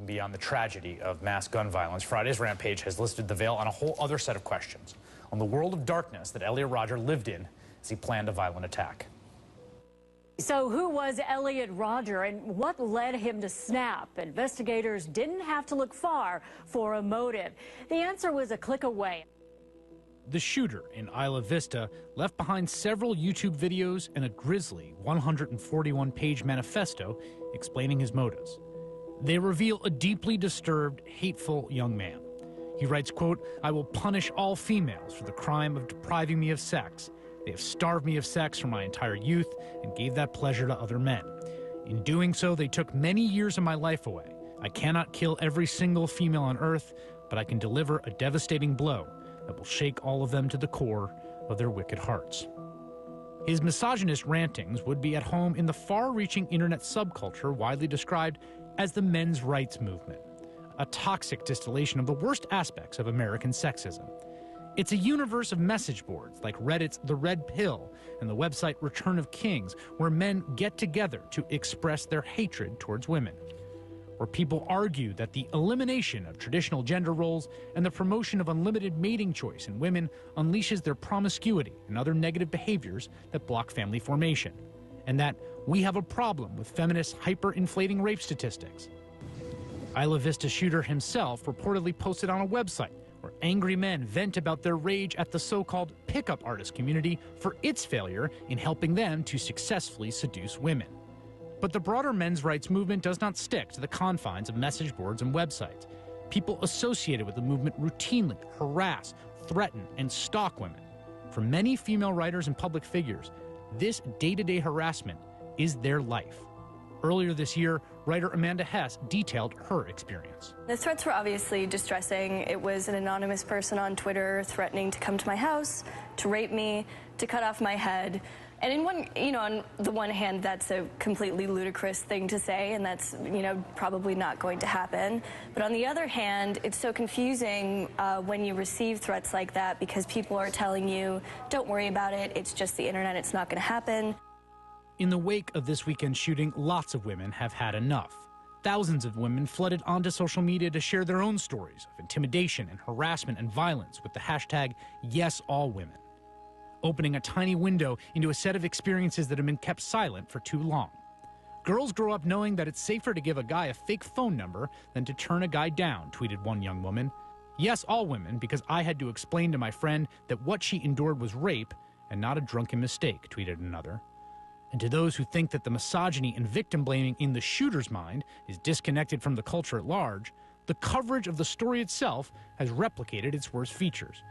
beyond the tragedy of mass gun violence, Friday's Rampage has listed the veil on a whole other set of questions, on the world of darkness that Elliot Rodger lived in as he planned a violent attack. So who was Elliot Rodger and what led him to snap? Investigators didn't have to look far for a motive. The answer was a click away. The shooter in Isla Vista left behind several YouTube videos and a grisly 141-page manifesto explaining his motives. They reveal a deeply disturbed, hateful young man. He writes, quote, "I will punish all females for the crime of depriving me of sex. They have starved me of sex for my entire youth and gave that pleasure to other men. In doing so, they took many years of my life away. I cannot kill every single female on earth, but I can deliver a devastating blow that will shake all of them to the core of their wicked hearts." His misogynist rantings would be at home in the far-reaching internet subculture widely described as the men's rights movement, a toxic distillation of the worst aspects of American sexism. It's a universe of message boards like Reddit's The Red Pill and the website Return of Kings, where men get together to express their hatred towards women, where people argue that the elimination of traditional gender roles and the promotion of unlimited mating choice in women unleashes their promiscuity and other negative behaviors that block family formation, and that we have a problem with feminists hyper-inflating rape statistics. Isla Vista shooter himself reportedly posted on a website where angry men vent about their rage at the so-called pickup artist community for its failure in helping them to successfully seduce women. But the broader men's rights movement does not stick to the confines of message boards and websites. People associated with the movement routinely harass, threaten, and stalk women. For many female writers and public figures, this day-to-day harassment is their life. Earlier this year, writer Amanda Hess detailed her experience. The threats were obviously distressing. It was an anonymous person on Twitter threatening to come to my house, to rape me, to cut off my head. And on the one hand, that's a completely ludicrous thing to say, and that's, probably not going to happen. But on the other hand, it's so confusing when you receive threats like that because people are telling you, don't worry about it, it's just the internet, it's not going to happen. In the wake of this weekend's shooting, lots of women have had enough. Thousands of women flooded onto social media to share their own stories of intimidation and harassment and violence with the hashtag #YesAllWomen, opening a tiny window into a set of experiences that have been kept silent for too long. Girls grow up knowing that it's safer to give a guy a fake phone number than to turn a guy down, tweeted one young woman. "Yes, all women, because I had to explain to my friend that what she endured was rape and not a drunken mistake," tweeted another. And to those who think that the misogyny and victim blaming in the shooter's mind is disconnected from the culture at large, the coverage of the story itself has replicated its worst features.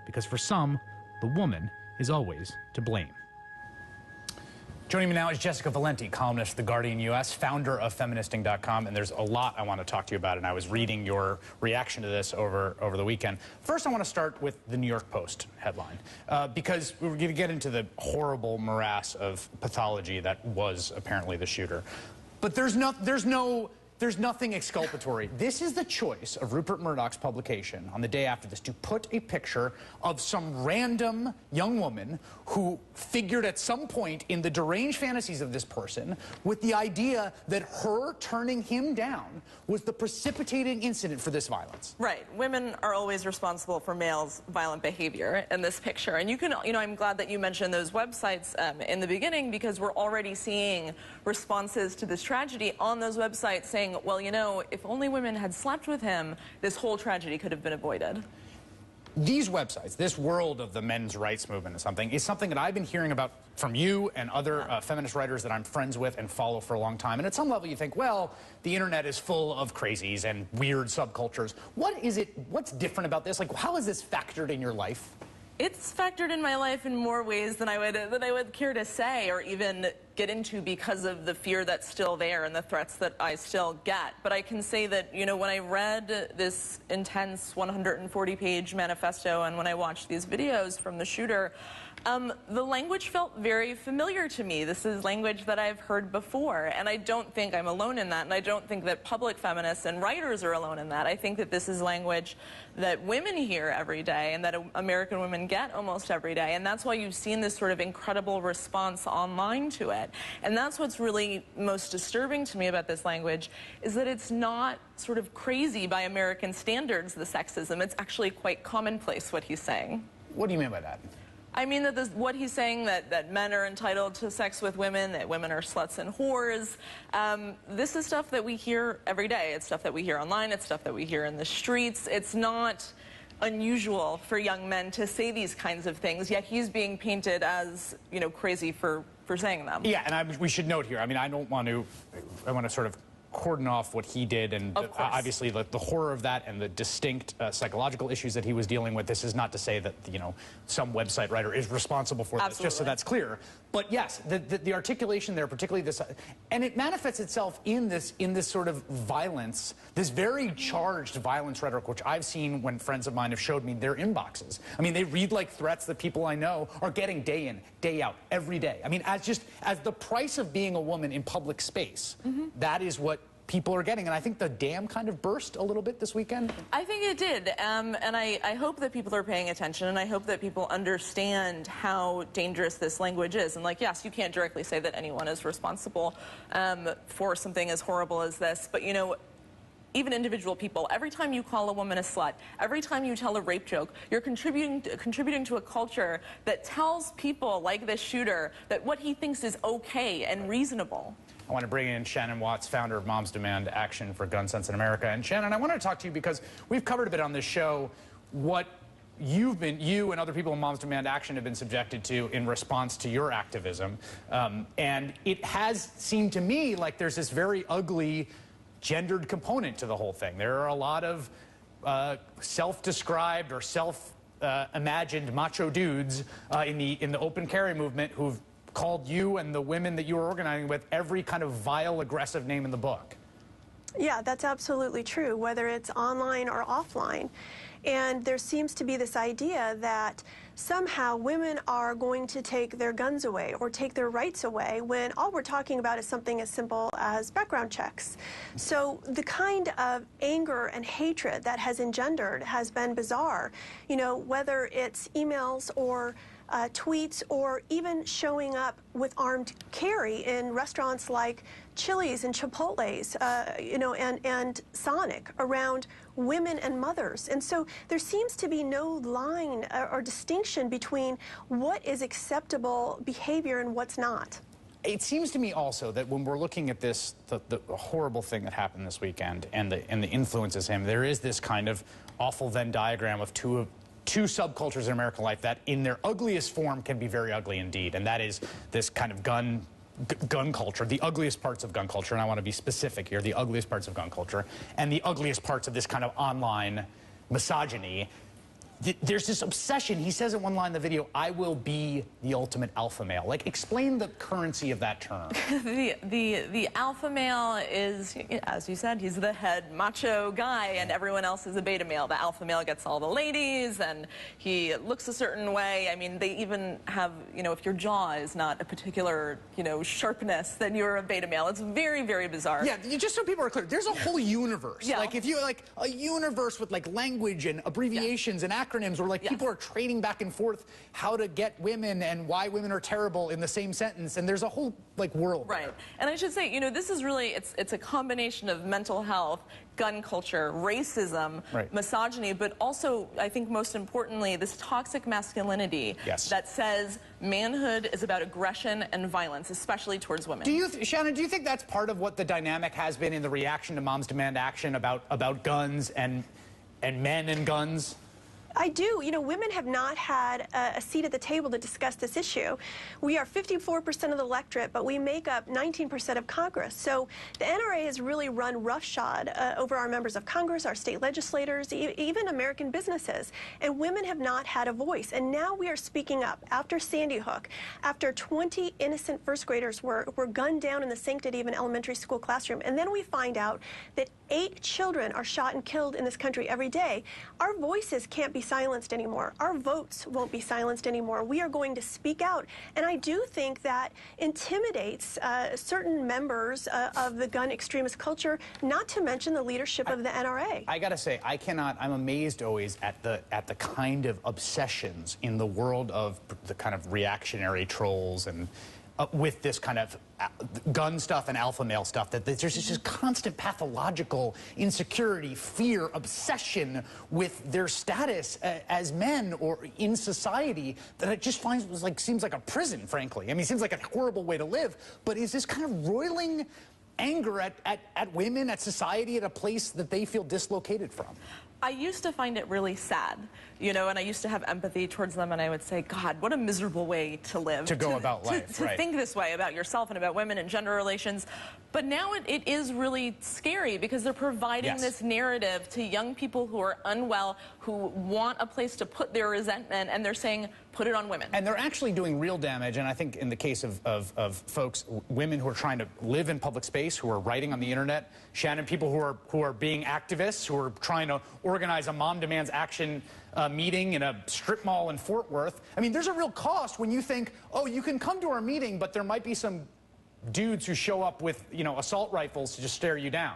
Because for some, the woman is always to blame. Joining me now is Jessica Valenti, columnist for The Guardian US, founder of Feministing.com, and there's a lot I want to talk to you about, and I was reading your reaction to this over the weekend. First, I want to start with the New York Post headline, because we're going to get into the horrible morass of pathology that was apparently the shooter. But there's nothing exculpatory. This is the choice of Rupert Murdoch's publication on the day after this to put a picture of some random young woman who figured at some point in the deranged fantasies of this person with the idea that her turning him down was the precipitating incident for this violence. Right. Women are always responsible for males' violent behavior in this picture. And you can, I'm glad that you mentioned those websites in the beginning, because we're already seeing responses to this tragedy on those websites saying, well, if only women had slept with him, this whole tragedy could have been avoided. These websites, this world of the men's rights movement is something that I've been hearing about from you and other feminist writers that I'm friends with and follow for a long time. And at some level you think, well, the internet is full of crazies and weird subcultures. What's different about this? Like, how is this factored in your life? It's factored in my life in more ways than I would care to say or even get into, because of the fear that's still there and the threats that I still get. But I can say that, when I read this intense 140-page manifesto and when I watched these videos from the shooter, The language felt very familiar to me. This is language that I've heard before, and I don't think I'm alone in that, and I don't think that public feminists and writers are alone in that. I think that this is language that women hear every day and that American women get almost every day, and that's why you've seen this sort of incredible response online to it. And that's what's really most disturbing to me about this language, is that it's not sort of crazy by American standards, the sexism. It's actually quite commonplace, what he's saying. What do you mean by that? I mean that what he's saying, that men are entitled to sex with women, that women are sluts and whores. This is stuff that we hear every day. It's stuff that we hear online. It's stuff that we hear in the streets. It's not unusual for young men to say these kinds of things, yet he's being painted as, you know, crazy for saying them. Yeah, and we should note here, I mean, I want to sort of cordon off what he did, and obviously the horror of that and the distinct psychological issues that he was dealing with. This is not to say that, you know, some website writer is responsible for this, just so that's clear. But yes, the articulation there, particularly this, and it manifests itself in this sort of violence, this very charged violence rhetoric, which I've seen when friends of mine have showed me their inboxes. I mean, they read like threats that people I know are getting day in, day out, every day. I mean, as the price of being a woman in public space, that is what people are getting, and I think the dam kind of burst a little bit this weekend. I think it did, and I hope that people are paying attention, and I hope that people understand how dangerous this language is. And like, yes, you can't directly say that anyone is responsible for something as horrible as this, but you know, even individual people, every time you call a woman a slut, every time you tell a rape joke, you're contributing to a culture that tells people like this shooter that what he thinks is okay and reasonable. I want to bring in Shannon Watts, founder of Moms Demand Action for Gun Sense in America. And Shannon, I want to talk to you because we've covered a bit on this show what you and other people in Moms Demand Action have been subjected to in response to your activism. And it has seemed to me like there's this very ugly gendered component to the whole thing. There are a lot of self-described or self-imagined macho dudes in the open carry movement who've called you and the women that you were organizing with every kind of vile, aggressive name in the book. Yeah, that's absolutely true, whether it's online or offline. And there seems to be this idea that somehow women are going to take their guns away or take their rights away when all we're talking about is something as simple as background checks. So the kind of anger and hatred that has engendered has been bizarre. You know, whether it's emails or tweets or even showing up with armed carry in restaurants like Chili's and Chipotle's, you know, and Sonic around women and mothers. And so there seems to be no line or distinction between what is acceptable behavior and what's not. It seems to me also that when we're looking at this, the horrible thing that happened this weekend and the influences him, there is this kind of awful Venn diagram of two subcultures in American life that in their ugliest form can be very ugly indeed, and that is this kind of gun culture, the ugliest parts of gun culture, and I want to be specific here, the ugliest parts of gun culture, and the ugliest parts of this kind of online misogyny. There's this obsession. He says in one line in the video, "I will be the ultimate alpha male." Like, explain the currency of that term. The alpha male is, as you said, he's the head macho guy, and everyone else is a beta male. The alpha male gets all the ladies, and he looks a certain way. I mean, they even have, you know, if your jaw is not a particular, you know, sharpness, then you're a beta male. It's very, very bizarre. Yeah, just so people are clear, there's a whole universe. Yeah. Like, if you, like, a universe with, like, language and abbreviations and acronyms where, like, people are trading back and forth how to get women and why women are terrible in the same sentence, and there's a whole, like, world. Right. And I should say, you know, this is really, it's a combination of mental health, gun culture, racism, misogyny, but also, I think most importantly, this toxic masculinity that says manhood is about aggression and violence, especially towards women. Shannon, do you think that's part of what the dynamic has been in the reaction to Moms Demand Action about guns and men and guns? I do. You know, women have not had a seat at the table to discuss this issue. We are 54% of the electorate, but we make up 19% of Congress. So the NRA has really run roughshod over our members of Congress, our state legislators, even American businesses. And women have not had a voice. And now we are speaking up after Sandy Hook, after 20 innocent first graders were gunned down in the sanctity of an elementary school classroom. And then we find out that 8 children are shot and killed in this country every day. Our voices can't be silenced anymore. Our votes won't be silenced anymore. We are going to speak out. And I do think that intimidates certain members of the gun extremist culture, not to mention the leadership of the NRA. I gotta say, I'm amazed always at the kind of obsessions in the world of the kind of reactionary trolls and with this kind of gun stuff and alpha male stuff, that there's just constant pathological insecurity, fear, obsession with their status as men or in society, that it just seems like a prison, frankly. I mean, it seems like a horrible way to live, but is this kind of roiling anger at women, at society, at a place that they feel dislocated from? I used to find it really sad, you know, and I used to have empathy towards them, and I would say, God, what a miserable way to live. To go about life, to think this way about yourself and about women and gender relations. But now it is really scary, because they're providing this narrative to young people who are unwell, who want a place to put their resentment, and they're saying, put it on women. And they're actually doing real damage, and I think in the case of folks, women who are trying to live in public space, who are writing on the internet, Shannon, people who are being activists, who are trying to organize a Mom Demands Action meeting in a strip mall in Fort Worth. I mean, there's a real cost when you think, oh, you can come to our meeting, but there might be some dudes who show up with, you know, assault rifles to just stare you down.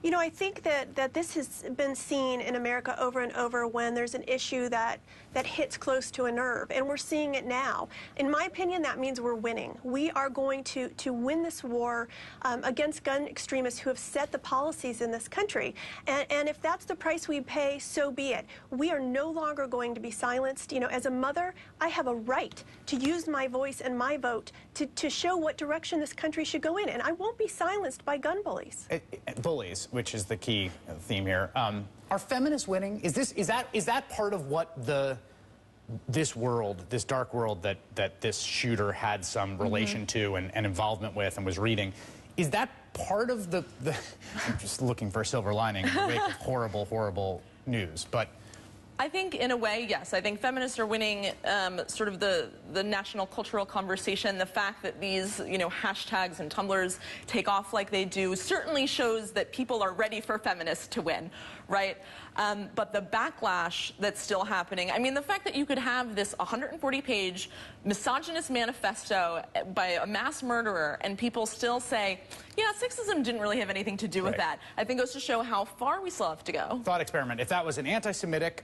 You know, I think that this has been seen in America over and over when there's an issue that hits close to a nerve, and we're seeing it now. In my opinion, that means we're winning. We are going to win this war against gun extremists who have set the policies in this country. And if that's the price we pay, so be it. We are no longer going to be silenced. You know, as a mother, I have a right to use my voice and my vote to show what direction this country should go in, and I won't be silenced by gun bullies. Bullies, which is the key theme here. Are feminists winning? Is that part of what this world, this dark world that this shooter had some relation to and involvement with and was reading? Is that part of the I'm just looking for a silver lining in the wake of horrible, horrible news, but. I think, in a way, yes. I think feminists are winning sort of the national cultural conversation. The fact that these, you know, hashtags and Tumblrs take off like they do certainly shows that people are ready for feminists to win, right? But the backlash that's still happening, I mean, the fact that you could have this 140-page misogynist manifesto by a mass murderer and people still say, yeah, sexism didn't really have anything to do with that, I think goes to show how far we still have to go. Thought experiment. If that was an anti-Semitic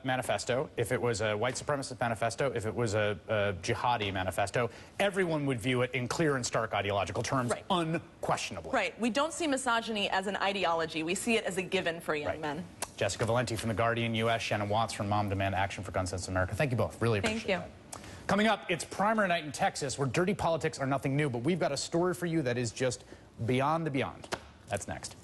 manifesto, if it was a white supremacist manifesto, if it was a jihadi manifesto, everyone would view it in clear and stark ideological terms, unquestionably. Right. We don't see misogyny as an ideology. We see it as a given for young men. Jessica Valenti from The Guardian U.S., Shannon Watts from Mom Demand Action for Gun Sense America. Thank you both. Really appreciate it. Coming up, it's primary night in Texas, where dirty politics are nothing new, but we've got a story for you that is just beyond the beyond. That's next.